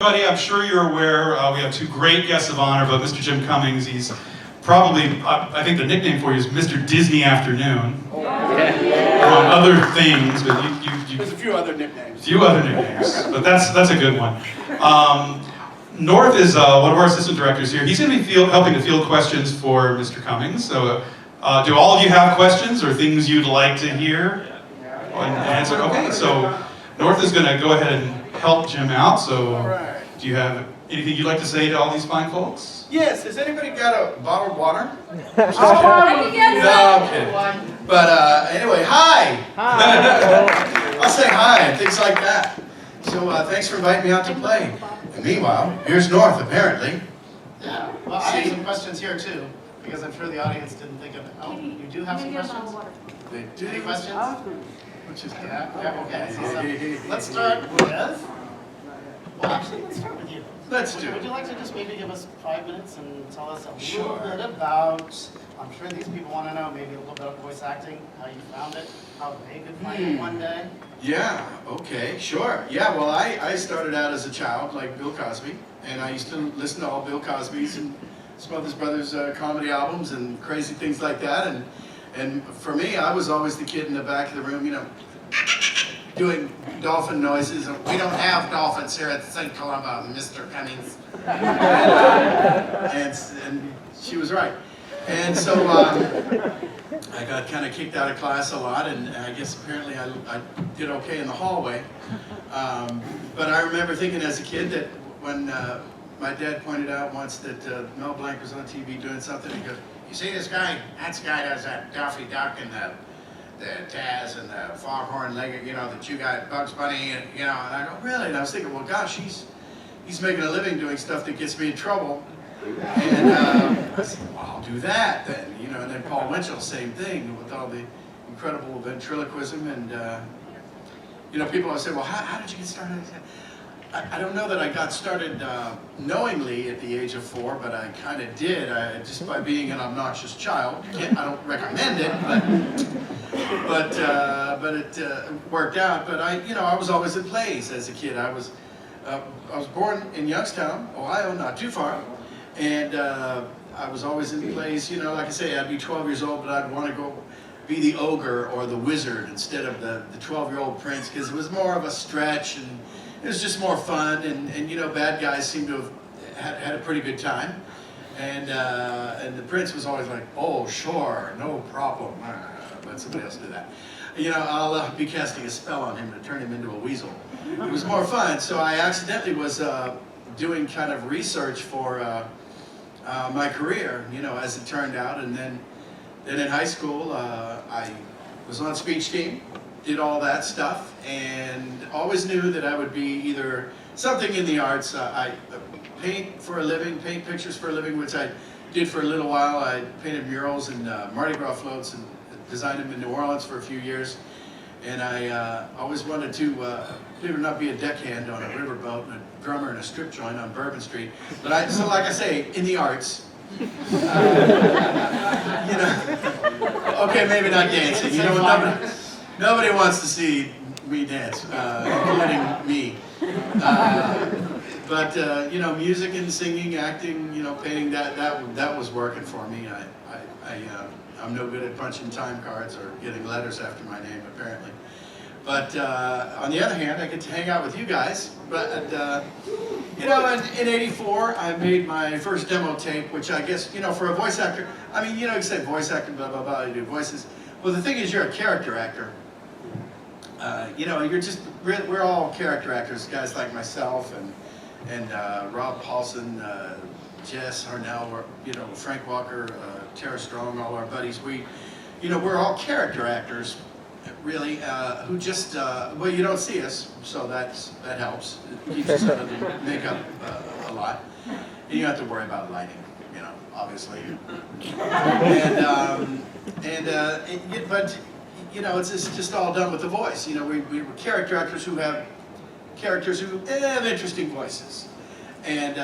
Everybody, I'm sure you're aware, we have two great guests of honor, but Mr. Jim Cummings, he's probably, I think the nickname for you is Mr. Disney Afternoon. Among other things, but there's a few other nicknames. But that's a good one. North is one of our assistant directors here. He's going to be helping to field questions for Mr. Cummings. So, do all of you have questions or things you'd like to hear and answer? Okay, so North is going to go ahead and help Jim out. So, do you have anything you'd like to say to all these fine folks? Yes. Has anybody got a bottled water? I can get No, I'm kidding. But anyway, hi. I'll say hi and things like that. So thanks for inviting me out to play. And meanwhile, here's North, apparently. Yeah, well, I have some questions here too, because I'm sure the audience didn't think of it. Oh, you do have some questions? They do. Any questions? Which is Yeah, okay. So let's start with, well, actually, let's start with you. Let's do Would it. you like to just maybe give us 5 minutes and tell us a little Sure. bit about, I'm sure these people want to know maybe a little bit of voice acting, how you found it, how they could find it one day? Yeah, okay, sure. Yeah, well, I started out as a child, like Bill Cosby, and I used to listen to all Bill Cosby's and some of his brothers' comedy albums and crazy things like that. And for me, I was always the kid in the back of the room, you know, doing dolphin noises. We don't have dolphins here at St. Columba, Mr. Cummings. And she was right. And so I got kind of kicked out of class a lot, and I guess apparently I did okay in the hallway. But I remember thinking as a kid that when my dad pointed out once that Mel Blanc was on TV doing something, he goes, "You see this guy? That's the guy that does that Daffy Duck and the Taz and the Foghorn-legged, you know, that you got Bugs Bunny, and you know." And I go, "Really?" And I was thinking, well, gosh, he's making a living doing stuff that gets me in trouble. And I said, well, I'll do that then, you know. And then Paul Winchell, same thing with all the incredible ventriloquism. And you know, people always say, well, how did you get started? I don't know that I got started knowingly at the age of 4, but I kind of did, just by being an obnoxious child. I don't recommend it, but it worked out. But I was always in plays as a kid. I was born in Youngstown, Ohio, not too far, and I was always in plays. You know, like I say, I'd be 12 years old, but I'd want to go be the ogre or the wizard instead of the 12-year-old prince, because it was more of a stretch and it was just more fun, and you know, bad guys seemed to have had a pretty good time, and the prince was always like, "Oh, sure, no problem, let somebody else do that. You know, I'll be casting a spell on him to turn him into a weasel." It was more fun, so I accidentally was doing kind of research for my career, you know, as it turned out, and then in high school, I was on speech team. Did all that stuff, and always knew that I would be either something in the arts. I paint for a living, paint pictures for a living, which I did for a little while. I painted murals and Mardi Gras floats and designed them in New Orleans for a few years. And I always wanted to, believe it or not, be a deckhand on a riverboat and a drummer in a strip joint on Bourbon Street. But so like I say, in the arts. You know, okay, maybe not dancing. You know, nobody wants to see me dance, including me. But you know, music and singing, acting, you know, painting, that was working for me. I'm no good at punching time cards or getting letters after my name, apparently. But on the other hand, I get to hang out with you guys. But you know, in '84, I made my first demo tape, which I guess, you know, for a voice actor, I mean, you know, you say voice acting, blah blah blah, you do voices. Well, the thing is, you're a character actor. You know, we're all character actors, guys like myself and Rob Paulson, Jess Harnell, or, you know, Frank Walker, Tara Strong, all our buddies. You know, we're all character actors, really, who just, well, you don't see us, so that helps. It keeps us out of the makeup a lot. And you don't have to worry about lighting, you know, obviously. But you know, it's just all done with the voice. You know, we were character actors who have characters who have interesting voices, and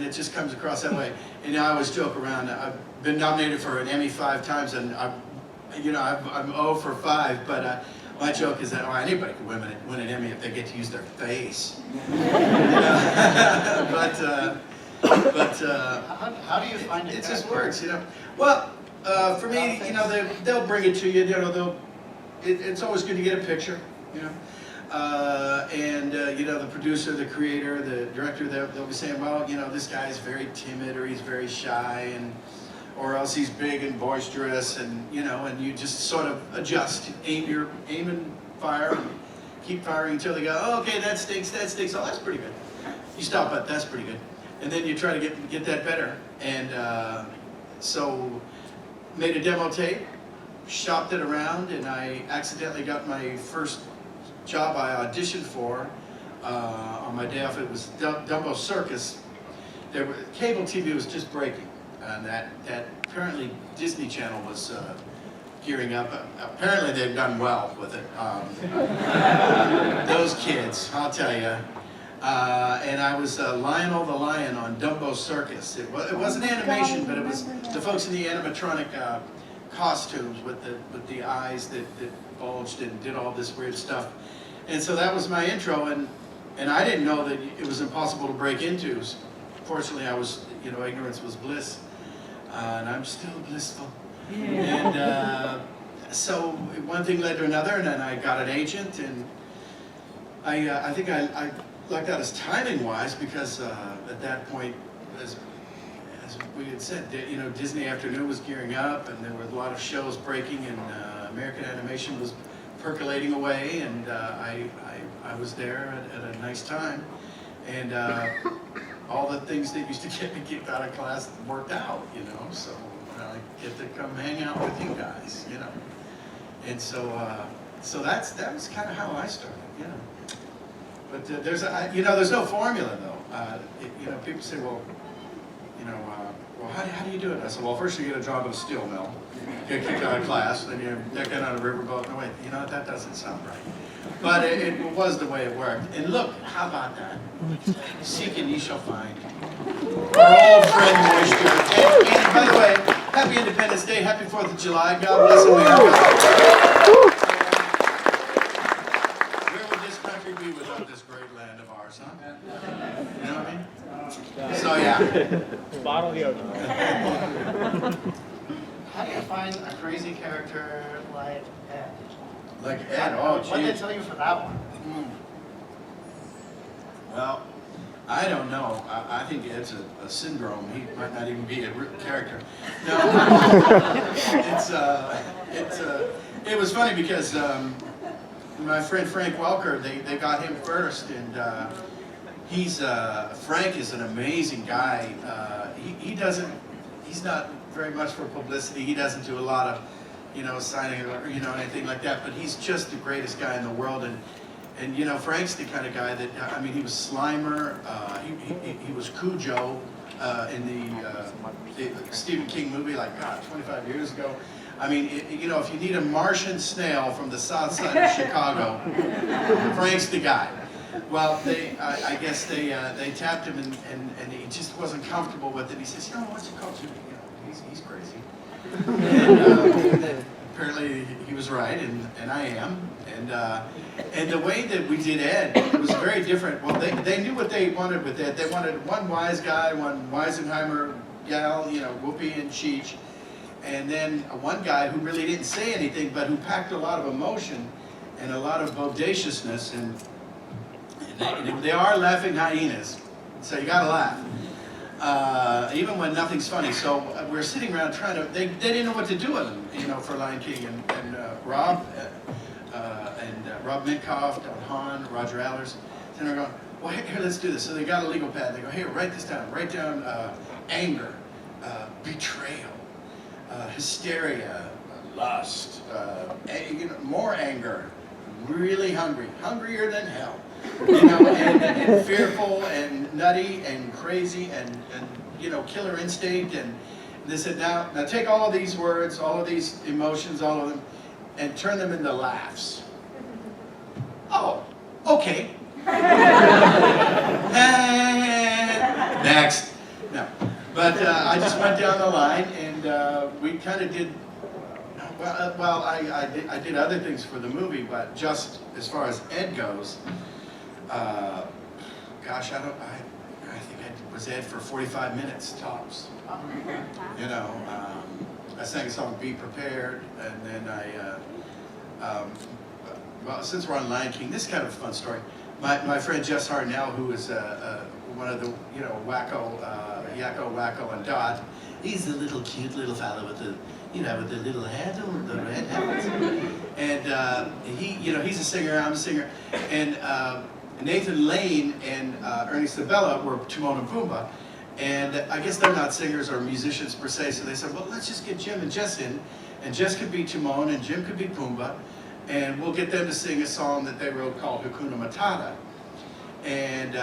it just comes across that way. And I always joke around. I've been nominated for an Emmy 5 times, and I'm 0 for 5. But My joke is that anybody could win an Emmy if they get to use their face. But how do you find it? It just works, Well, for me, they'll bring it to you. It's always good to get a picture, and the producer, the creator, the director, they'll be saying, well, this guy's very timid, or he's very shy, or else he's big and boisterous, and and you just sort of adjust, aim and fire, and keep firing until they go, oh, okay, that stinks, oh, that's pretty good. You stop at that's pretty good, and then you try to get that better, and so made a demo tape, shopped it around, and I accidentally got my first job I auditioned for on my day off. It was Dumbo Circus. Cable TV was just breaking, and that apparently Disney Channel was gearing up. Apparently they've done well with it. Those kids, I'll tell you. And I was Lionel the Lion on Dumbo Circus. It wasn't animation, but it was the folks in the animatronic costumes with the eyes that bulged and did all this weird stuff. And so that was my intro, and I didn't know that it was impossible to break into. Fortunately, I was, ignorance was bliss, and I'm still blissful. And so one thing led to another, and then I got an agent, and I think I lucked out as timing-wise, because at that point, as we had said, Disney Afternoon was gearing up, and there were a lot of shows breaking, and American animation was percolating away, and I was there at a nice time, and all the things that used to get me kicked out of class worked out, so I get to come hang out with you guys, and so that was kind of how I started, But there's no formula though. People say, well, how do you do it? I said, well, first you get a job at a steel mill, get kicked out of class, then you get on a riverboat. No, wait, that doesn't sound right. But it was the way it worked. And look, how about that? Seek and ye shall find. Our old friend Moisture. And by the way, happy Independence Day, happy 4th of July. God bless America. Where would this country be without this great land of ours, huh? You know what I mean? So yeah. Bottle the ocean. How do you find a crazy character like Ed? Like Ed, oh What did they gee. tell you for that one? Well, I don't know. I think Ed's a syndrome. He might not even be a real character. No, it was funny because my friend Frank Welker, they got him first, and Frank is an amazing guy. He's not very much for publicity. He doesn't do a lot of, signing or anything like that. But he's just the greatest guy in the world. And Frank's the kind of guy that he was Slimer. He was Cujo in the Stephen King movie, 25 years ago. If you need a Martian snail from the south side of Chicago, Frank's the guy. Well, I guess they tapped him, and he just wasn't comfortable with it. He says, what's it called? He's crazy. And apparently he was right, and I am. And the way that we did Ed was very different. Well, they knew what they wanted with Ed. They wanted one wise guy, one Weisenheimer gal, Whoopi and Cheech, and then one guy who really didn't say anything, but who packed a lot of emotion and a lot of bodaciousness, and they are laughing hyenas, so you gotta laugh, even when nothing's funny. So we're sitting around trying to, they didn't know what to do with him, for Lion King, and Rob Minkoff, Don Hahn, Roger Allers, and they're going, well, here, let's do this. So they got a legal pad. They go, here, write this down. Write down anger, betrayal, hysteria, lust, more anger, really hungry, hungrier than hell, and fearful and nutty and crazy and killer instinct. And they said, now take all of these words, all of these emotions, all of them, and turn them into laughs. Oh, okay. Next. No. But I just went down the line, and we kind of did, I did other things for the movie, but just as far as Ed goes, gosh, I think I was Ed for 45 minutes tops. You know, I sang a song, Be Prepared, and then well, since we're on Lion King, this is kind of a fun story. My friend Jess Harnell, who is one of the, you know, Wacko, Yakko, Wacko, and Dot, he's the little cute little fellow with the, you know, with the little handle, the red helmet. And he, you know, he's a singer, I'm a singer. And Nathan Lane and Ernie Sabella were Timon and Pumbaa. And I guess they're not singers or musicians per se, so they said, well, let's just get Jim and Jess in. And Jess could be Timon and Jim could be Pumbaa. And we'll get them to sing a song that they wrote called Hakuna Matata. And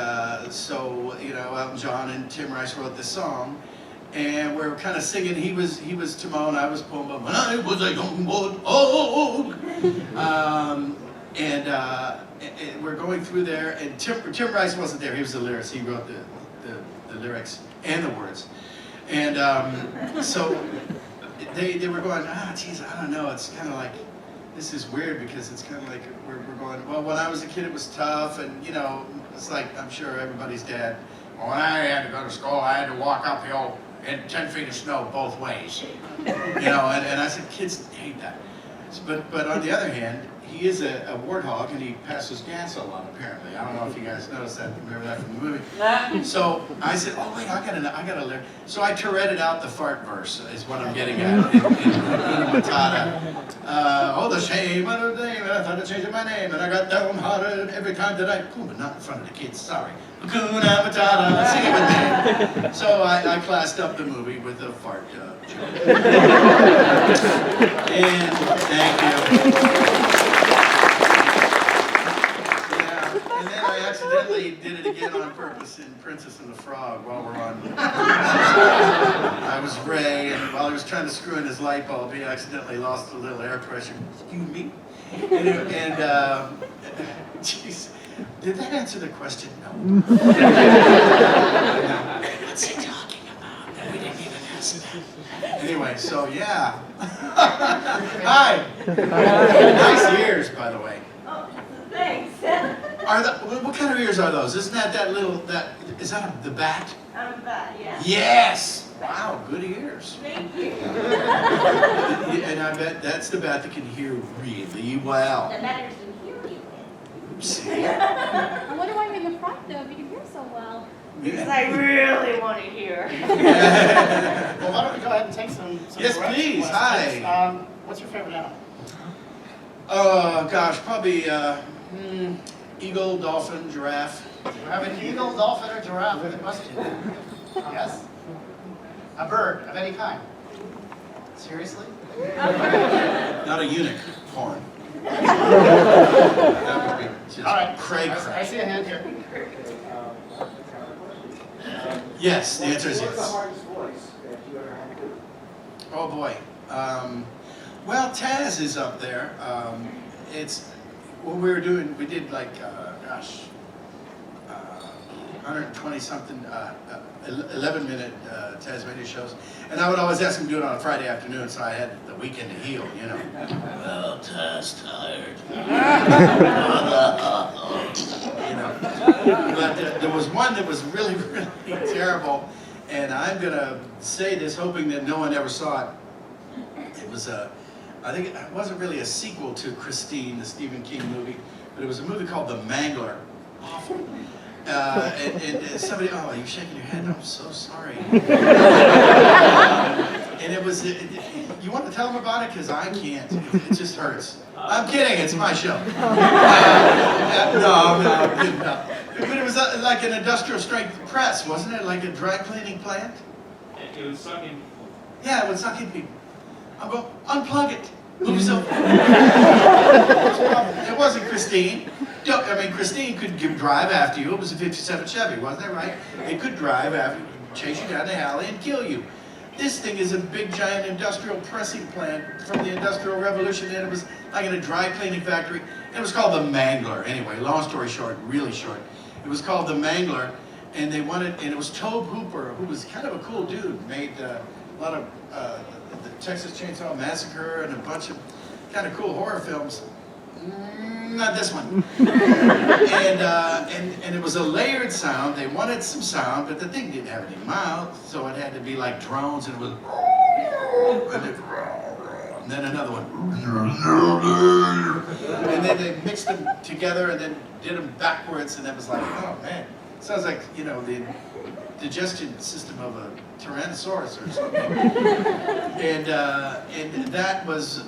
so, you know, Elton John and Tim Rice wrote this song. And we're kind of singing, he was Timon, I was Pumbaa, when I was a young boy, oh! And we're going through there, and Tim Rice wasn't there, he was the lyricist, he wrote the lyrics and the words. And so they were going, geez, I don't know, it's kind of like, this is weird because it's kind of like we're going, well, when I was a kid it was tough, and you know, it's like, I'm sure everybody's dad, well, when I had to go to school, I had to walk uphill in 10 feet of snow both ways. You know, and I said, kids hate that. But on the other hand, he is a warthog and he passes gas a lot apparently. I don't know if you guys noticed that, remember that from the movie. So I said, oh wait, I gotta learn. So I Touretted out the fart verse, is what I'm getting at in Hakuna Matata. Oh, the shame of the day, I thought of changing my name, and I got downhearted every time that I, but not in front of the kids, sorry. Hakuna Matata, sing it with me. So I classed up the movie with a fart joke. And thank you. And then I accidentally did it again on purpose in Princess and the Frog while we're on. I was Ray, and while he was trying to screw in his light bulb, he accidentally lost a little air pressure. Excuse me. And geez, did that answer the question? No. What's he talking about? We didn't even ask that. Anyway, so yeah. Hi. Nice ears, by the way. Oh, thanks. What kind of ears are those? Isn't that little, is that the bat? Yeah. Yes! Wow, good ears. Thank you. And I bet that's the bat that can hear really well. The matters in hearing. See? I wonder why you're in the front though, if you can hear so well. Because I really want to hear. Well, why don't we go ahead and take some Yes, direct please. questions. Hi. What's your favorite animal? Oh, gosh, probably eagle, dolphin, giraffe. Do you have an eagle, dolphin, or giraffe in the question? Yes? A bird of any kind? Seriously? Not a unicorn. That would be just All right. cray. I see a hand here. Yes, the answer is What's the yes. hardest voice that you ever had to do? Oh boy. Well, Taz is up there. It's what we were doing. We did like, 120 something, 11-minute Tasmania shows, and I would always ask him to do it on a Friday afternoon, so I had the weekend to heal, you know. Well, Taz tired. You know. But there was one that was really, really terrible, and I'm gonna say this hoping that no one ever saw it. It was I think it wasn't really a sequel to Christine, the Stephen King movie, but it was a movie called The Mangler. Awful. And somebody, oh, you're shaking your head. I'm so sorry. And it was, you want to tell them about it? Because I can't. It just hurts. I'm kidding. It's my show. No. But it was like an industrial strength press, wasn't it? Like a dry cleaning plant? It was sucking. Yeah, it would suck in people. I'm going, unplug it. Move yourself. It wasn't Christine. I mean, Christine could drive after you. It was a 57 Chevy, wasn't it, right? It could drive after you, chase you down the alley and kill you. This thing is a big, giant industrial pressing plant from the Industrial Revolution, and it was like in a dry cleaning factory. It was called the Mangler. Anyway, long story short, really short. It was called the Mangler, and they wanted, and it was Tobe Hooper, who was kind of a cool dude, made lot of the Texas Chainsaw Massacre and a bunch of kind of cool horror films. Not this one. And it was a layered sound. They wanted some sound, but the thing didn't have any mouth, so it had to be like drones, and it was, and then another one. And then they mixed them together and then did them backwards, and it was like, oh man, sounds like, you know, the digestion system of a Tyrannosaurus or something. And that was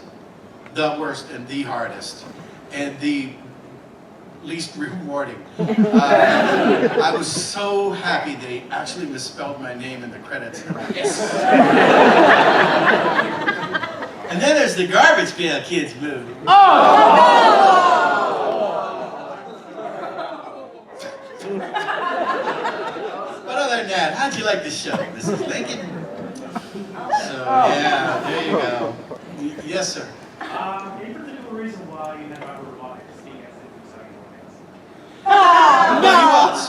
the worst and the hardest and the least rewarding. I was so happy they actually misspelled my name in the credits. Yes. And then there's the Garbage Pail Kids movie. But other than that, how'd you like the show, Mrs. Lincoln? So yeah, there you go. Yes, sir. Any particular reason why you never have a robotic seeing as if you saw No, he was.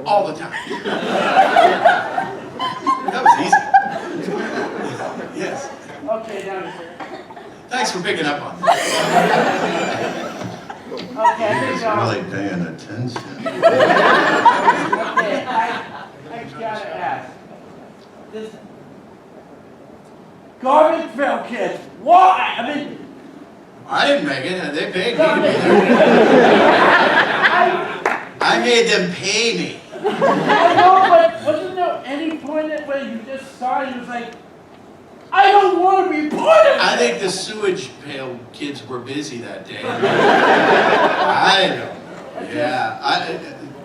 All the time. That was easy. Yes. Okay, now Thanks for picking up on that. okay, I think Really paying attention. okay, I gotta ask. This Garbage Pail Kids, why? I mean, I didn't make it. They paid me to be there. I made them pay me. I know, but wasn't there any point at where you just saw it and was like, I don't want to be part of it? I think the sewage pail kids were busy that day. I don't know. Yeah.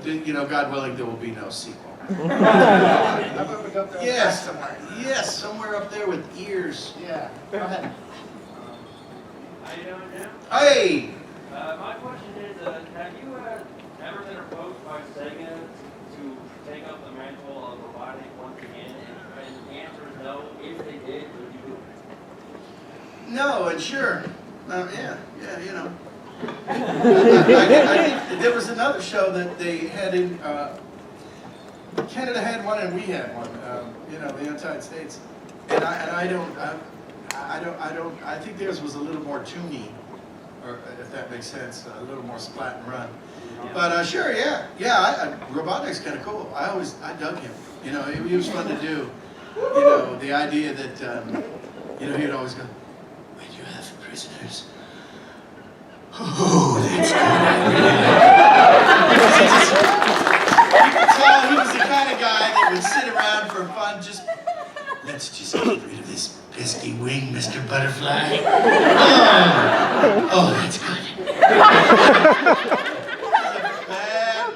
You know, God willing, there will be no sequel. How about we go up there Yes. somewhere? Yes, somewhere up there with ears. Yeah, go ahead. How you doing, Jim? Hey! My question is, have you ever been approached by Sega to take up the mantle of robotic once again? And the answer is no. If they did, would you do it? No, and sure. Yeah, you know. I think there was another show that they had in, Canada had one and we had one, you know, the United States. And I think theirs was a little more toony, or if that makes sense, a little more splat and run. But sure, yeah, Robotnik's kind of cool. I dug him. You know, he was fun to do. You know, the idea that, you know, he'd always go, "When you have prisoners." Oh, that's good. You could tell he was the kind of guy that would sit around for fun, let's just get rid of this pesky wing, Mr. Butterfly. Oh, that's good.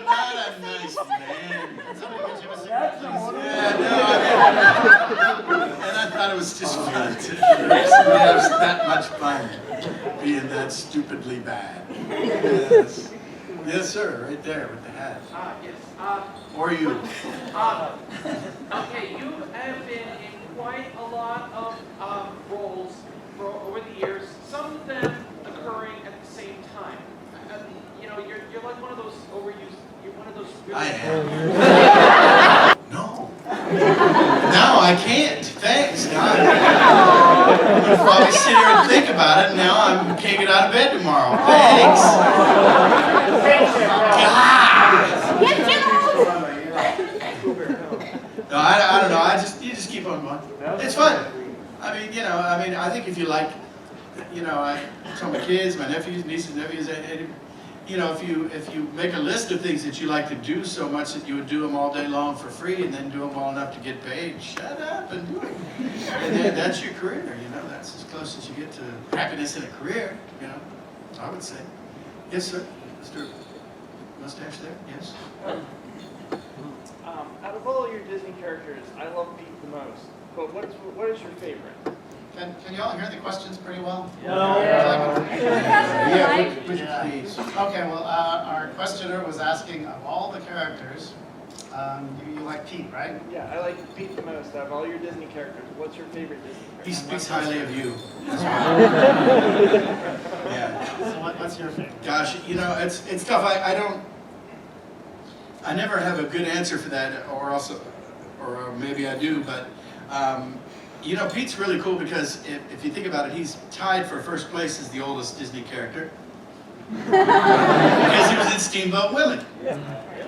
Not a nice man. Yeah, no, and I thought it was just fun to have that much fun being that stupidly bad. Yes. Yes, sir, right there with the hat. Yes. Or you. Okay, you have been in quite a lot of roles over the years, some of them occurring at the same time. You know, you're like one of those overused, you're one of those really I am. No. No, I can't. Thanks. Now I'll probably sit here and think about it, and now I can't get out of bed tomorrow. Thanks. No, I don't know. You just keep on going. It's fun. I mean, you know, I think if you like, you know, I tell my kids, my nephews, nieces, nephews, you know, if you make a list of things that you like to do so much that you would do them all day long for free and then do them all enough to get paid, shut up and do it. And then that's your career, you know, that's as close as you get to happiness in a career, you know, I would say. Yes, sir. Mr. Mustache there, yes. Out of all your Disney characters, I love Pete the most. But what is your favorite? Can you all hear the questions pretty well? Yeah, would you please? Okay, well, our questioner was asking, of all the characters, you like Pete, right? Yeah, I like Pete the most. Out of all your Disney characters, what's your favorite Disney character? He speaks highly of you. Yeah. So what's your favorite? Gosh, you know, it's tough. I never have a good answer for that, or also or maybe I do, but you know, Pete's really cool because if you think about it, he's tied for first place as the oldest Disney character. Because he was in Steamboat Willie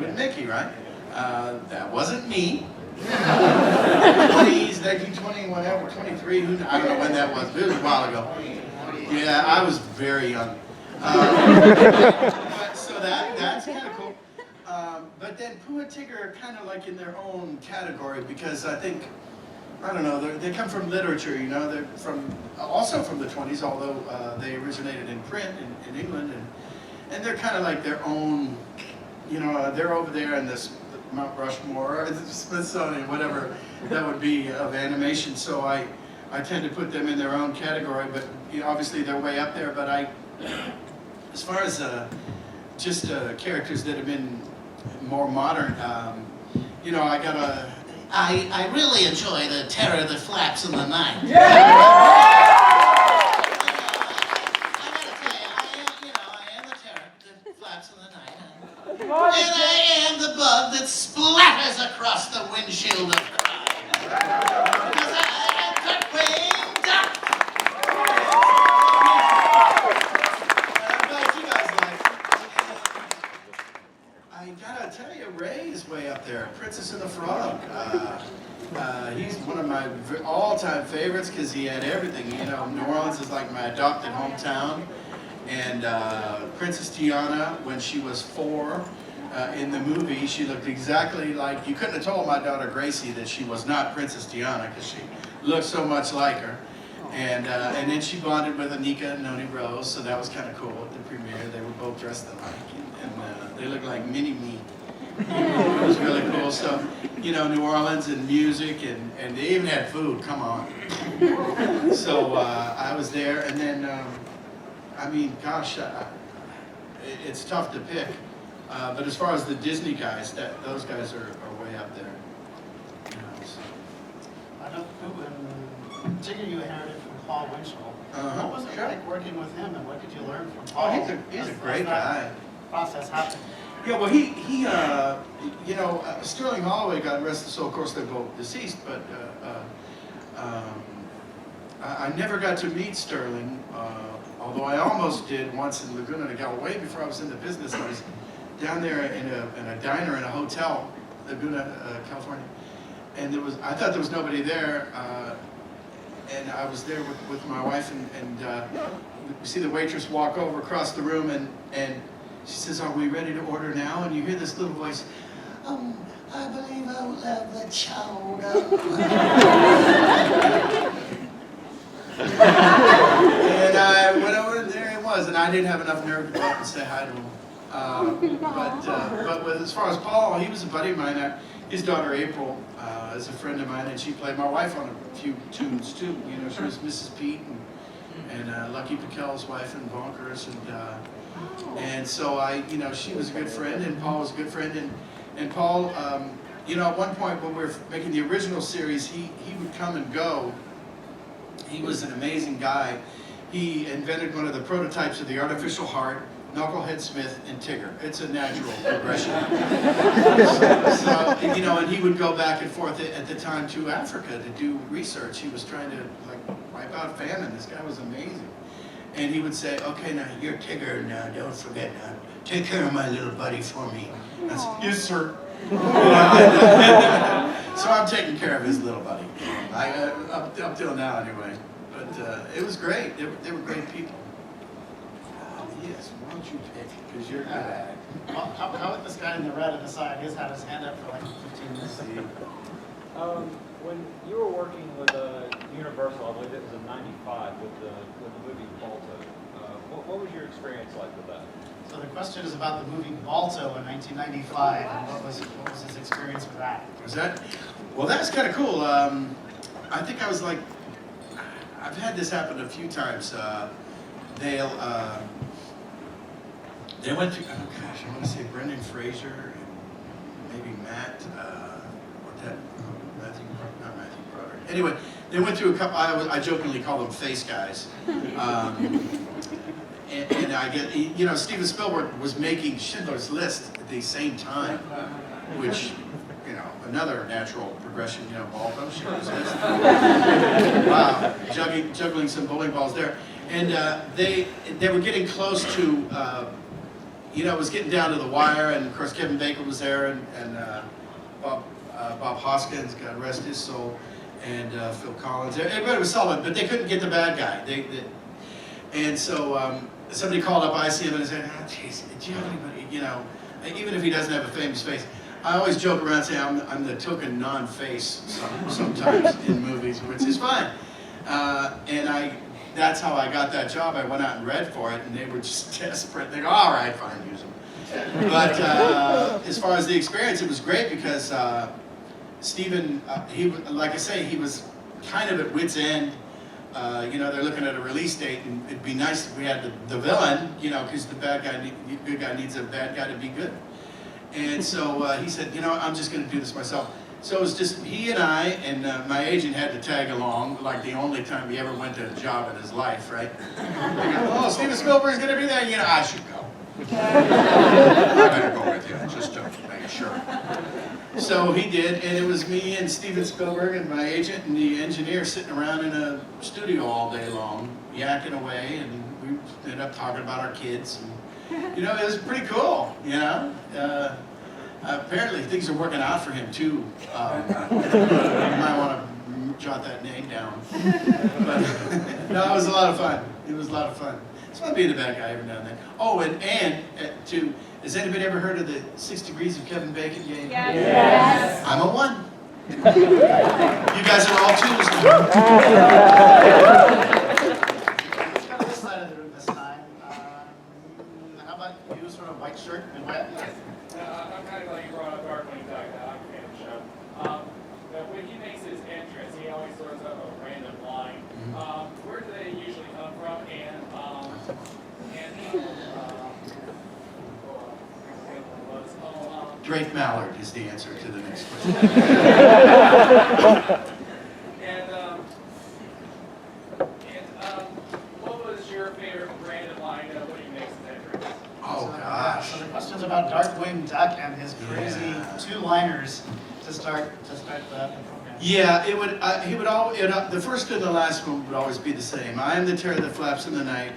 with Mickey, right? That wasn't me. 20s, 1920, whatever, 23, I don't know when that was, but it was a while ago. Yeah, I was very young. So that's kind of cool. But then Pooh and Tigger are kind of like in their own category because I think, I don't know, they come from literature, you know, they're also from the 20s, although they originated in print in England, and they're kind of like their own, you know, they're over there in this Mount Rushmore, or the Smithsonian, whatever that would be of animation, so I tend to put them in their own category, but you know, obviously they're way up there, but as far as just characters that have been more modern, you know, I really enjoy the terror that flaps in the night. I gotta tell you, I am the terror that flaps in the night. And I am the bug that splatters across the windshield of crime. Because I am Darkwing Duck. I'm glad you guys like it. I gotta tell you, Ray is way up there. Princess and the Frog. He's one of my all-time favorites because he had everything. You know, New Orleans is like my adopted hometown. And Princess Tiana, when she was 4 in the movie, she looked exactly like, you couldn't have told my daughter Gracie that she was not Princess Tiana because she looked so much like her. And then she bonded with Anika and Noni Rose, so that was kind of cool at the premiere. They were both dressed alike, and they looked like mini-me. It was really cool. So, you know, New Orleans and music, and they even had food, come on. So I was there, and then, I mean, gosh, it's tough to pick. But as far as the Disney guys, those guys are way up there. You know, so. I know Pooh and Tigger you inherited from Paul Winchell. What was it like working with him, and what did you learn from Paul? Oh, he's a great guy. Process happened. Yeah, well, he you know, Sterling Holloway, God rest his soul, of course they're both deceased, but I never got to meet Sterling, although I almost did once in Laguna Niguel, way before I was in the business. I was down there in a diner in a hotel, Laguna, California, and I thought there was nobody there, and I was there with my wife, and we see the waitress walk over across the room, and she says, "Are we ready to order now?" And you hear this little voice, "I believe I will have the chowder." And I went over, and there he was, and I didn't have enough nerve to go up and say hi to him. But as far as Paul, he was a buddy of mine. His daughter April is a friend of mine, and she played my wife on a few tunes too. You know, she was Mrs. Pete and Lucky Piquel's wife in Bonkers, and so you know, she was a good friend, and Paul was a good friend, and Paul, you know, at one point when we were making the original series, he would come and go. He was an amazing guy. He invented one of the prototypes of the artificial heart, Knucklehead Smith, and Tigger. It's a natural progression. So, you know, and he would go back and forth at the time to Africa to do research. He was trying to like wipe out famine. This guy was amazing. And he would say, "Okay, now you're Tigger. Now don't forget. Now take care of my little buddy for me." I said, "Yes, sir." So I'm taking care of his little buddy. Up till now, anyway. But it was great. They were great people. Yes, why don't you pick? Because you're good at it. Well, how about this guy in the red on the side? He's had his hand up for like 15 minutes. When you were working with Universal, I believe it was in '95 with the movie Balto. What was your experience like with that? So the question is about the movie Balto in 1995, and what was his experience with that? Was that? Well, that's kind of cool. I think I was like, I've had this happen a few times. They went to, oh gosh, I want to say Brendan Fraser and maybe Matt, not Matthew Broderick. Anyway, they went through a couple, I jokingly call them face guys. and I get, you know, Steven Spielberg was making Schindler's List at the same time, which, you know, another natural progression, you know, Balto, Schindler's List. Wow, juggling some bowling balls there. And they were getting close to, you know, it was getting down to the wire, and of course Kevin Bacon was there, and Bob Hoskins, God rest his soul, and Phil Collins. Everybody was solid, but they couldn't get the bad guy. And so somebody called up ICM and said, "Oh, geez, do you have anybody, you know, even if he doesn't have a famous face." I always joke around saying I'm the token non-face sometimes in movies, which is fine. And that's how I got that job. I went out and read for it, and they were just desperate. They go, "All right, fine, use them." But as far as the experience, it was great because Steven, like I say, he was kind of at wit's end. You know, they're looking at a release date, and it'd be nice if we had the villain, you know, because the good guy needs a bad guy to be good. And so he said, "You know, I'm just going to do this myself." So it was just he and I, and my agent had to tag along, like the only time he ever went to a job in his life, right? "Oh, Steven Spielberg's going to be there, you know, I should go." "I better go with you, just to make sure." So he did, and it was me and Steven Spielberg and my agent and the engineer sitting around in a studio all day long, yakking away, and we ended up talking about our kids. And, you know, it was pretty cool, you know? Apparently things are working out for him too. You might want to jot that name down. But no, it was a lot of fun. It was a lot of fun. It's fun being the bad guy every now and then. Oh, and has anybody ever heard of the 6 Degrees of Kevin Bacon game? Yes. I'm a 1. You guys are all 2s now. Let's go to this side of the room this time. How about you, sort of white shirt and wet? I'm kind of glad you brought up Darkwing Duck. I'm a fan of the show. But when he makes his entrance, he always throws up a random line. Where do they usually come from? Drake Mallard is the answer to the next question. What was your favorite random line when he makes his entrance? Oh gosh. So the question's about Darkwing Duck and his crazy two-liners to start the program. Yeah, it would. He would always. The first and the last one would always be the same. "I am the terror that flaps in the night,"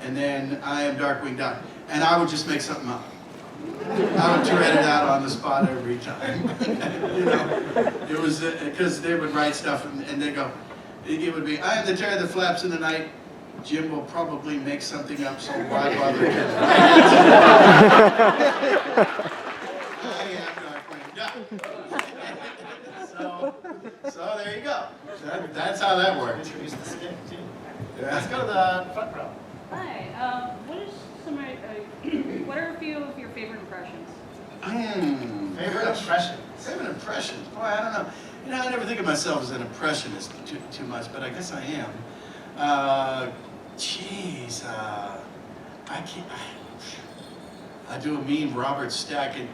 and then "I am Darkwing Duck," and I would just make something up. I would dread it out on the spot every time. You know, it was because they would write stuff and they go. It would be, "I am the terror that flaps in the night. Jim will probably make something up, so why bother?" I am Darkwing Duck. So there you go. That's how that works. Introduce the stick too. Yeah. Let's go to the front row. Hi. What are a few of your favorite impressions? Favorite impressions. Favorite impressions? Boy, I don't know. You know, I never think of myself as an impressionist too much, but I guess I am. I do a mean Robert Stack and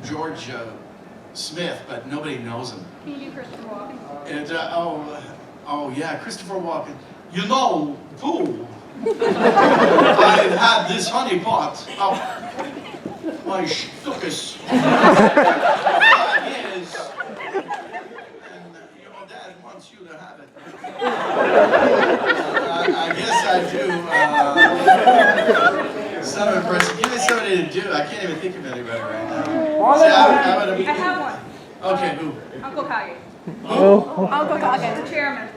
George Smith, but nobody knows him. Can you do Christopher Walken? And, oh yeah, Christopher Walken. "You know, Pooh, I've had this honey pot up my stuckus for 5 years, and your dad wants you to have it." I guess I do some impression. Give me somebody to do. I can't even think of anybody right now. See, I have one. Okay, who? Uncle Kage. Who? Uncle Kage, the chairman.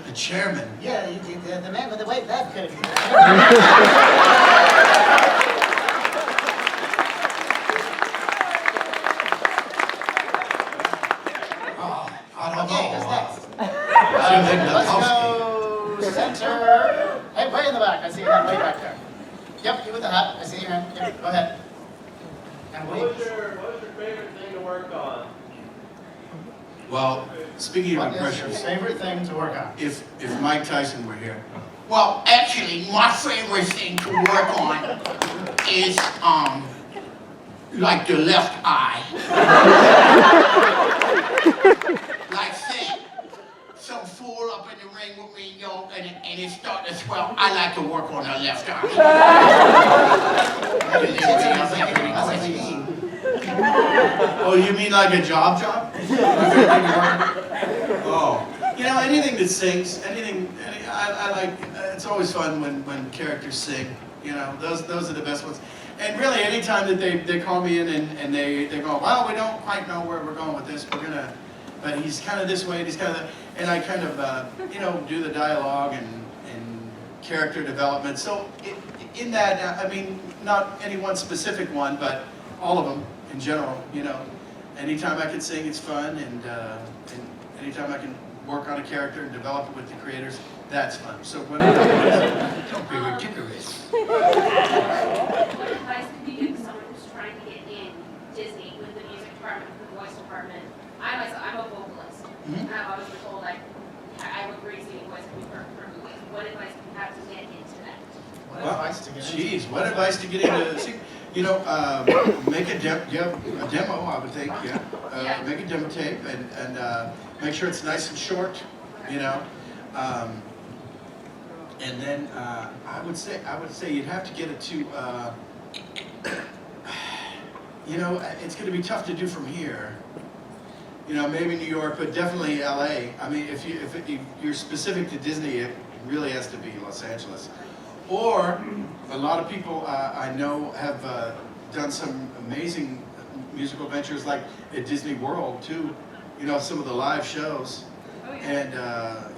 The chairman. Yeah, the man with the white lab coat. I don't Okay, know. who's next? Jim Let's Cummings. go center. Hey, way in the back. I see your hand way back there. Yep, you with the hat. I see your hand. Yep, go ahead. And What was your favorite thing to work on? Well, speaking of what is your impressions, favorite thing to work on? if Mike Tyson were here. Well, actually, my favorite thing to work on is like the left eye. Like say, some fool up in the ring with me, you know, and is starting to swell. I like to work on the left arm. Oh, you mean like a job? Oh, you know, anything that sings, I like, it's always fun when characters sing, you know, those are the best ones. And really, anytime that they call me in and they go, well, we don't quite know where we're going with this, but he's kind of this way, and he's kind of that, and I kind of, you know, do the dialogue and character development. So in that, I mean, not any one specific one, but all of them in general, you know. Anytime I can sing, it's fun, and anytime I can work on a character and develop it with the creators, that's fun. So when don't be ridiculous. What advice could you give someone who's trying to get in Disney with the music department, with the voice department? I'm a vocalist. Mm-hmm. I've always been told I would great singing voice and for movies. What advice do you have to get into that? What advice to get into? Geez, what advice to get into? See, you know, make a demo, I would think, yeah. Make a demo tape and make sure it's nice and short, you know. And then I would say you'd have to get it to, you know, it's going to be tough to do from here. You know, maybe New York, but definitely LA. I mean, if you're specific to Disney, it really has to be Los Angeles. Or a lot of people I know have done some amazing musical ventures, like at Disney World too. You know, some of the live shows. Oh, yeah. And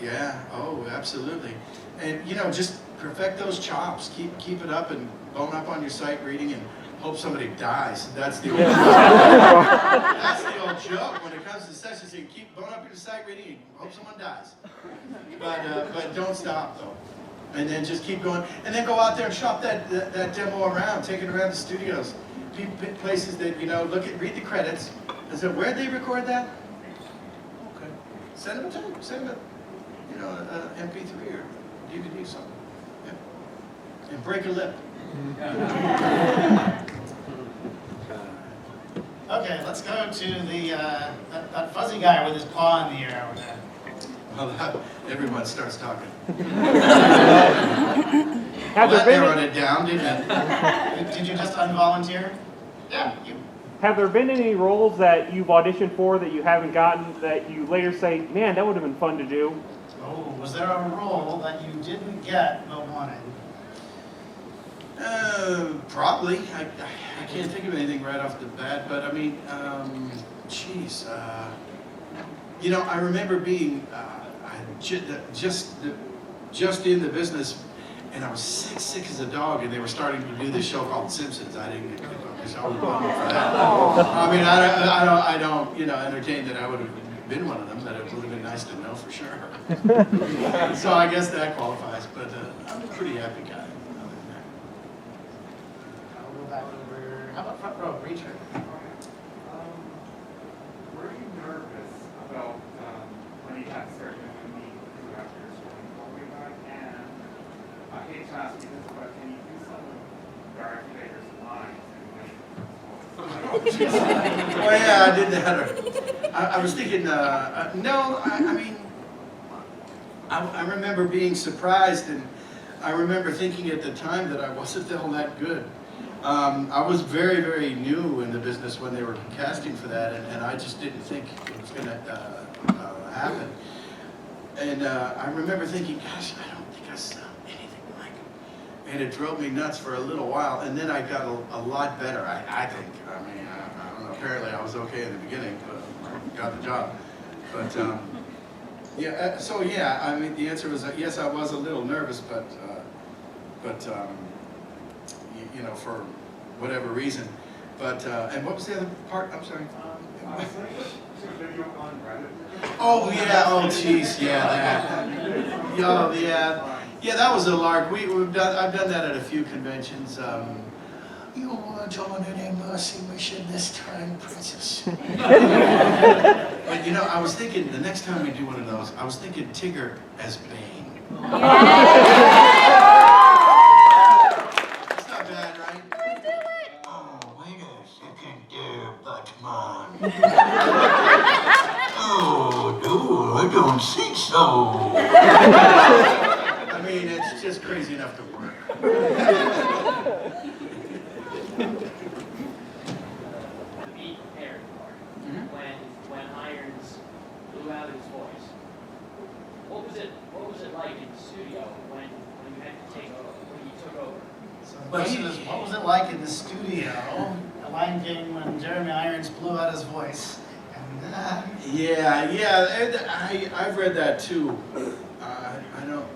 yeah, oh, absolutely. And you know, just perfect those chops. Keep it up and bone up on your sight reading and hope somebody dies. That's the old joke. That's the old joke when it comes to sessions. You keep bone up your sight reading and hope someone dies. But don't stop though. And then just keep going. And then go out there and shop that demo around. Take it around the studios. Places that, you know, read the credits. And say, where'd they record that? Okay. Send them a tape. Send them a, you know, an MP3 or DVD or something. Yeah. And break a lip. Okay, let's go to the that fuzzy guy with his paw in the air over there. Well, everyone starts talking. Have there That been narrowed it down, didn't it? Did you just unvolunteer? Yeah, you. Have there been any roles that you've auditioned for that you haven't gotten that you later say, man, that would have been fun to do? Oh, was there a role that you didn't get but wanted? Probably. I can't think of anything right off the bat, but I mean, geez. You know, I remember being just in the business, and I was sick as a dog, and they were starting to do this show called Simpsons. I didn't get because I was wrong for that. I mean, I don't, you know, entertain that I would have been one of them. That it would have been nice to know for sure. So I guess that qualifies. But I'm a pretty happy guy. I'll go back over. How about front row, Richard? Were you nervous about when you got started to meet Pooh after your schooling program back? And I hate to ask you this, but can you do some of Darth Vader's lines? Well, yeah, I did that. I was thinking, no, I mean, I remember being surprised, and I remember thinking at the time that I wasn't all that good. I was very new in the business when they were casting for that, and I just didn't think it was going to happen. And I remember thinking, gosh, I don't think I sound anything like him. And it drove me nuts for a little while, and then I got a lot better, I think. I mean, I don't know, apparently I was okay in the beginning, but I got the job. But, yeah, so yeah, I mean, the answer was yes, I was a little nervous, but you know, for whatever reason. But, and what was the other part? I'm sorry. Oh yeah, oh jeez, yeah, that. Oh yeah, yeah, that was a lark. I've done that at a few conventions. You want to join in a mercy mission this time, princess? But you know, I was thinking the next time we do one of those, I was thinking Tigger as Bane. It's not bad, right? Oh, wait a second there, Batman. Oh, no, I don't think so. I mean, just crazy enough to work. The be prepared part. When Irons blew out his voice. What was it like in the studio when you had to take over, when you took over? So the question is, what was it like in the studio? The line came when Jeremy Irons blew out his voice. And, Yeah, I've read that too. I don't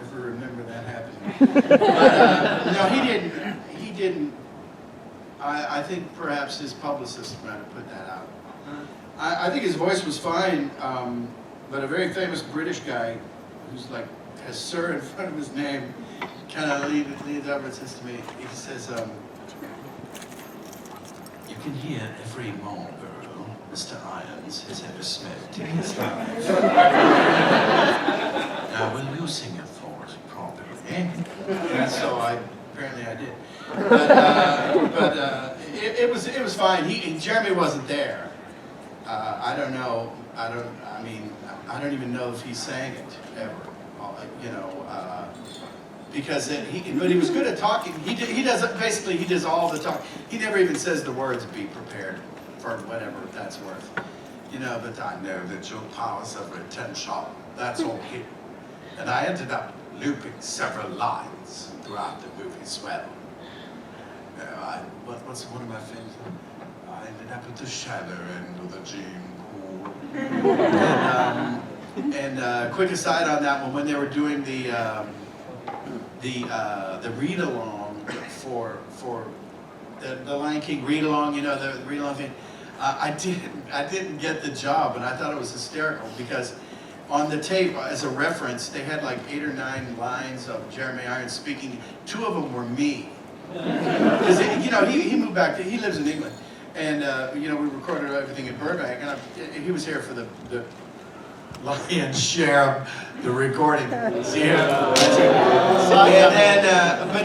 ever remember that happening. But no, he didn't. I think perhaps his publicist might have put that out. I think his voice was fine, but a very famous British guy who's like has "sir" in front of his name kind of leads over and says to me, he says, "You can hear every Mangler Mr. Irons has ever smoked in his life. Now, will you sing it for us properly?" And so apparently I did. But it was fine. Jeremy wasn't there. I don't know. I don't even know if he sang it ever. Because but he was good at talking. He does all the talk. He never even says the words "be prepared" for whatever that's worth. But I know that your powers of retention, that's all hidden. And I ended up looping several lines throughout the movie as well. What's one of my favorites? I ended up at the shallow end of the Jim pool. And quick aside on that one, when they were doing the read along for the Lion King read along, the read along thing, I didn't get the job, and I thought it was hysterical because on the tape as a reference they had like 8 or 9 lines of Jeremy Irons speaking. 2 of them were me. Because he moved back he lives in England, and we recorded everything in Burbank, and he was here for the lion's share of the recording. But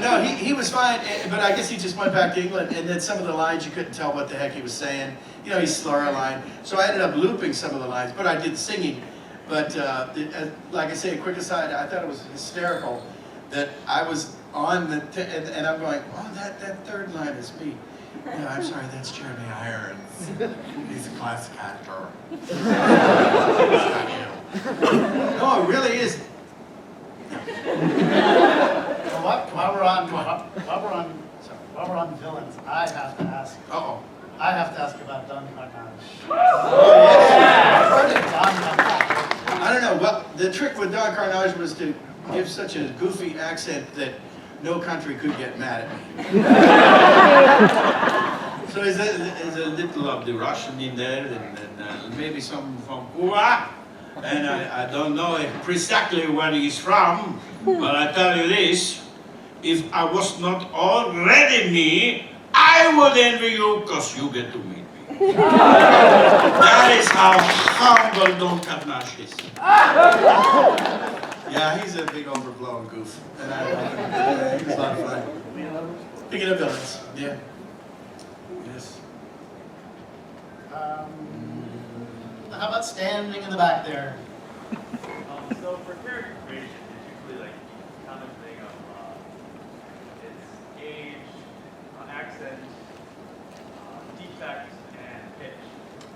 no, he was fine. But I guess he just went back to England, and then some of the lines you couldn't tell what the heck he was saying. He slur a line, so I ended up looping some of the lines. But I did singing. But like I say, a quick aside, I thought it was hysterical that I was on and I'm going, oh, that third line is me. I'm sorry, that's Jeremy Irons. He's a classic actor. No, it really is. While we're on villains, I have to ask. I have to ask about Don Karnage. Oh, yes. Don Karnage. I don't know. Well, the trick with Don Karnage was to give such a goofy accent that no country could get mad at me. So there's a little of the Russian in there, and maybe some from Pooh. And I don't know precisely where he's from, but I tell you this, if I was not already me, I would envy you because you get to meet me. That is how humble Don Karnage is. Yeah, he's a big overblown goof. And he was a lot of fun. Picking up villains, yeah. Yes. How about standing in the back there? So for character creation, it's usually like common thing of it's age, accent, defect, and pitch.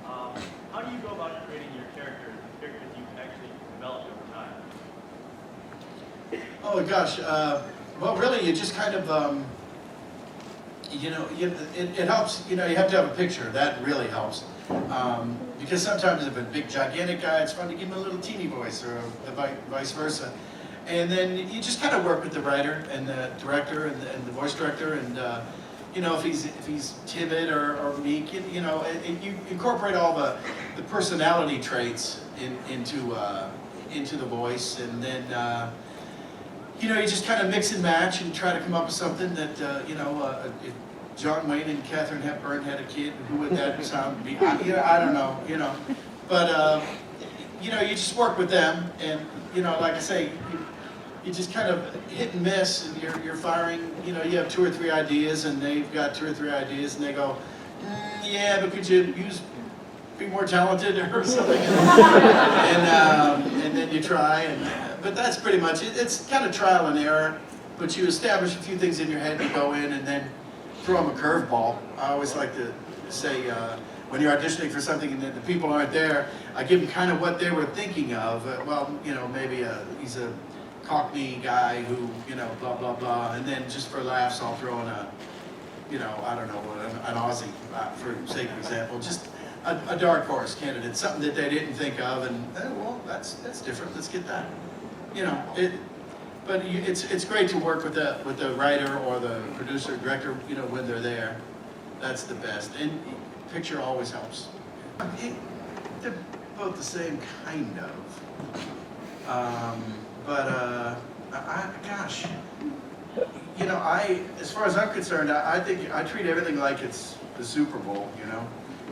How do you go about creating your characters you actually developed over time? Oh gosh, well really you just kind of, it helps, you have to have a picture, that really helps. Because sometimes if a big gigantic guy, it's fun to give him a little teeny voice, or vice versa. And then you just kind of work with the writer and the director and the voice director, and if he's timid or meek, and you incorporate all the personality traits into the voice, and then you just kind of mix and match and try to come up with something that if John Wayne and Katharine Hepburn had a kid, who would that sound be? I don't know, but you just work with them, and like I say, you just kind of hit and miss, and you're firing. You have 2 or 3 ideas, and they've got 2 or 3 ideas, and they go, yeah, but could you be more talented or something? And then you try, but that's pretty much it. It's kind of trial and error, but you establish a few things in your head, you go in and then throw them a curveball. I always like to say, when you're auditioning for something and the people aren't there, I give them kind of what they were thinking of. Well, you know, maybe he's a Cockney guy who, you know, blah, blah, blah, and then just for laughs, I'll throw in a, you know, I don't know, an Aussie, for sake of example, just a dark horse candidate, something that they didn't think of, and well, that's different. Let's get that. You know, but it's great to work with the writer or the producer, director. You know, when they're there, that's the best. And picture always helps. They're both the same kind of. Gosh. You know, as far as I'm concerned, I think I treat everything like it's the Super Bowl, you know?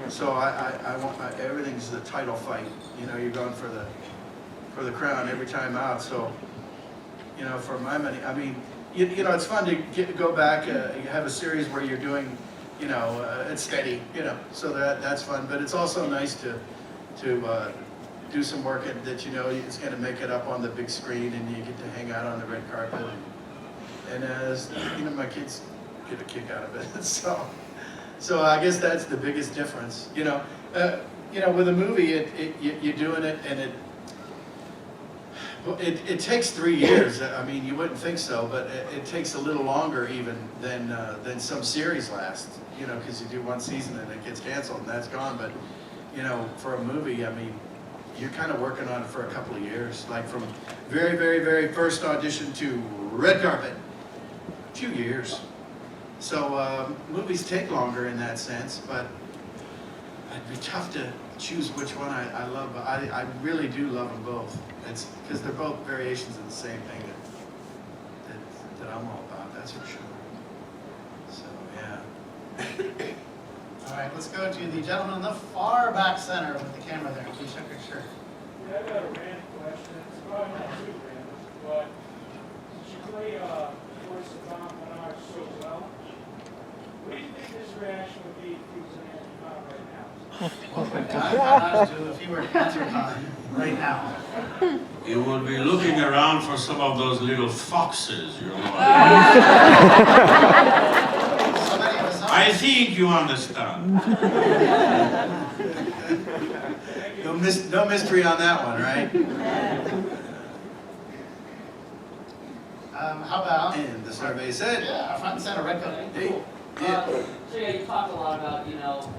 So I want, everything's the title fight. You know, you're going for the crown every time out. So, you know, for my money, I mean, you know, it's fun to go back, you have a series where you're doing, you know, it's steady, you know, so that's fun. But it's also nice to do some work that you know it's going to make it up on the big screen, and you get to hang out on the red carpet. And you know, my kids get a kick out of it. So I guess that's the biggest difference. You know, with a movie, you're doing it, and it takes 3 years. I mean, you wouldn't think so, but it takes a little longer even than some series last. You know, because you do one season and it gets canceled and that's gone. But you know, for a movie, I mean, you're kind of working on it for a couple of years, like from very, very, very first audition to red carpet. 2 years. So movies take longer in that sense, but it'd be tough to choose which one I love. But I really do love them both. It's because they're both variations of the same thing that I'm all about. That's for sure. So yeah. All right, let's go to the gentleman in the far back center with the camera there. Please check your shirt. Yeah, I got a random question. It's probably not too random, but since you play voice of Karnage so well, what do you think his reaction would be if he was an Anthrocon right now? What would Karnage do if he were an Anthrocon right now? You will be looking around for some of those little foxes, you know. I think you understand. No mystery on that one, right? How about? And the survey said. Yeah, front and center, red coat. Hey, So yeah, you talk a lot about, you know,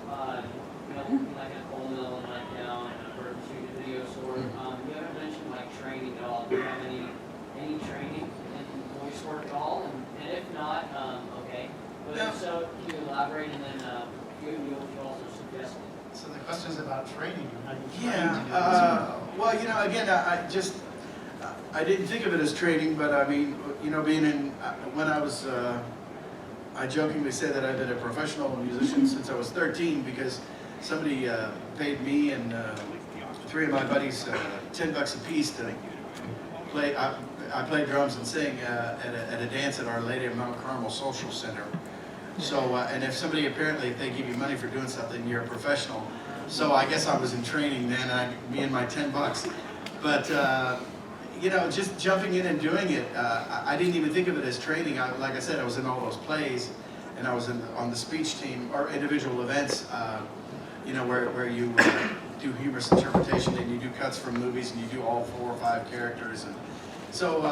like a coal mill and like down or shooting a video sword. You haven't mentioned like training at all. Do you have any training in voice work at all? And if not, okay. But if so, can you elaborate and then you also suggest it? So the question is about training and how you train yeah. to do this. Well, you know, again, I didn't think of it as training, but I mean, you know, being in, when I was, I jokingly say that I've been a professional musician since I was 13 because somebody paid me and 3 of my buddies $10 a piece to play. I play drums and sing at a dance at Our Lady of Mount Carmel Social Center. So, and if somebody apparently, if they give you money for doing something, you're a professional. So I guess I was in training then, me and my $10. But, you know, just jumping in and doing it, I didn't even think of it as training. Like I said, I was in all those plays, and I was on the speech team, or individual events, you know, where you do humorous interpretation, and you do cuts from movies, and you do all 4 or 5 characters. And so,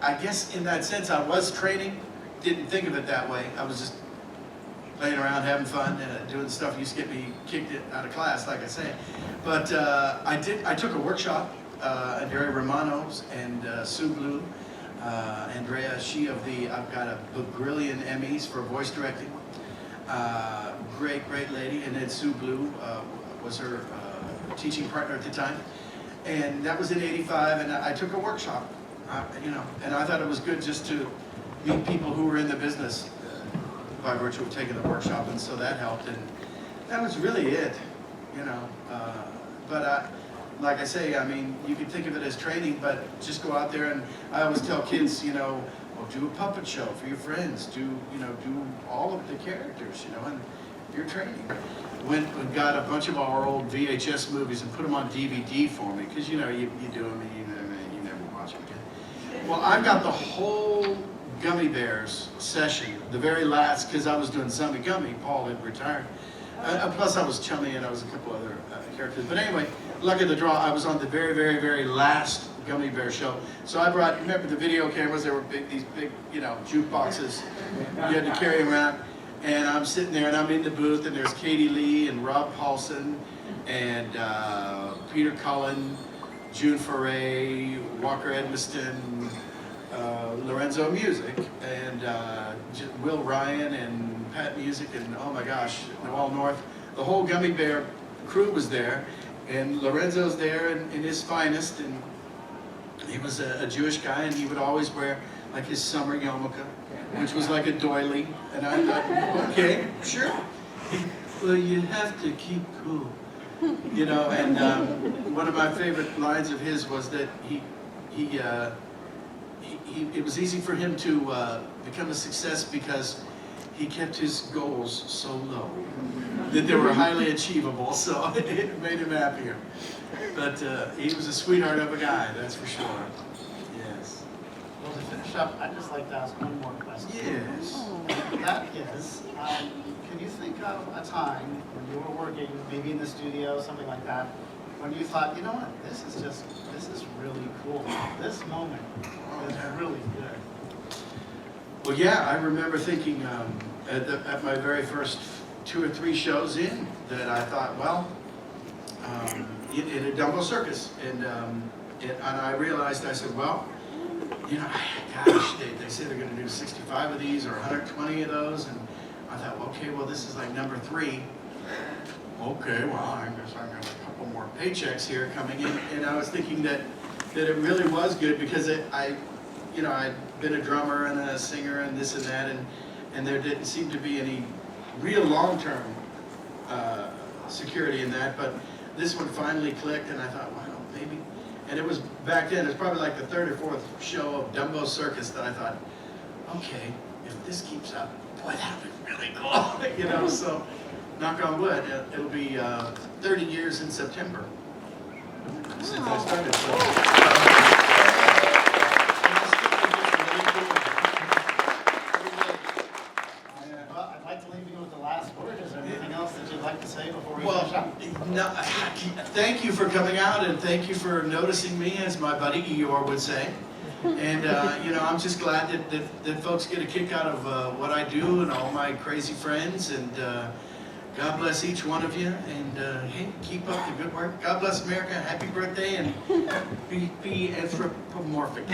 I guess in that sense, I was training. Didn't think of it that way. I was just playing around, having fun, doing stuff used to get me kicked out of class, like I say. But I took a workshop. Andrea Romano's and Sue Blue. Andrea, I've got a brilliant Emmys for voice directing. Great lady. And then Sue Blue was her teaching partner at the time. And that was in '85, and I took a workshop, you know, and I thought it was good just to meet people who were in the business by virtue of taking the workshop, and so that helped. And that was really it, you know. But like I say, I mean, you could think of it as training, but just go out there, and I always tell kids, you know, well, do a puppet show for your friends, do all of the characters, you know, and you're training. Went and got a bunch of our old VHS movies and put them on DVD for me, because, you know, you do them and you never Well, I got the whole Gummy Bears session, the very last, because I was doing Zombie Gummy. Paul had retired. Plus, I was Chummy and I was a couple other characters. But anyway, luck of the draw, I was on the very, very, very last Gummy Bear show. So I brought, remember the video cameras? There were these big, you know, jukeboxes you had to carry around. And I'm sitting there and I'm in the booth and there's Katie Lee and Rob Paulson and Peter Cullen, June Foray, Walker Edmiston, Lorenzo Music, and Will Ryan and Pat Music, and oh my gosh, Noel North. The whole Gummy Bear crew was there, and Lorenzo's there in his finest, and he was a Jewish guy, and he would always wear like his summer yarmulke, which was like a doily, and I thought, okay, sure. Well, you have to keep cool. You know, and one of my favorite lines of his was that it was easy for him to become a success because he kept his goals so low that they were highly achievable, so it made him happier. But he was a sweetheart of a guy, that's for sure. Yes. Well, to finish up, I'd just like to ask one more question. Yes. That is, can you think of a time when you were working, maybe in the studio, something like that, when you thought, you know what, this is really cool. This moment is really good. Well, yeah, I remember thinking at my very first 2 or 3 shows in that I thought, well, in a Dumbo circus, and I realized, I said, well, you know, gosh, they say they're going to do 65 of these or 120 of those, and I thought, okay, well, this is like number 3. Okay, well, I guess I got a couple more paychecks here coming in, and I was thinking that it really was good because I'd been a drummer and a singer and this and that, and there didn't seem to be any real long-term security in that, but this one finally clicked, and I thought, wow, maybe. And it was back then, it was probably like the 3rd or 4th show of Dumbo Circus that I thought, okay, if this keeps up, boy, that would be really cool, you know, so knock on wood, it'll be 30 years in September since I started. So. Well, I'd like to leave you with the last word. Is there anything else that you'd like to say before we Well, finish up? no, thank you for coming out, and thank you for noticing me, as my buddy Eeyore would say. And you know, I'm just glad that folks get a kick out of what I do and all my crazy friends. And God bless each one of you. And hey, keep up the good work. God bless America. Happy birthday, and be anthropomorphic.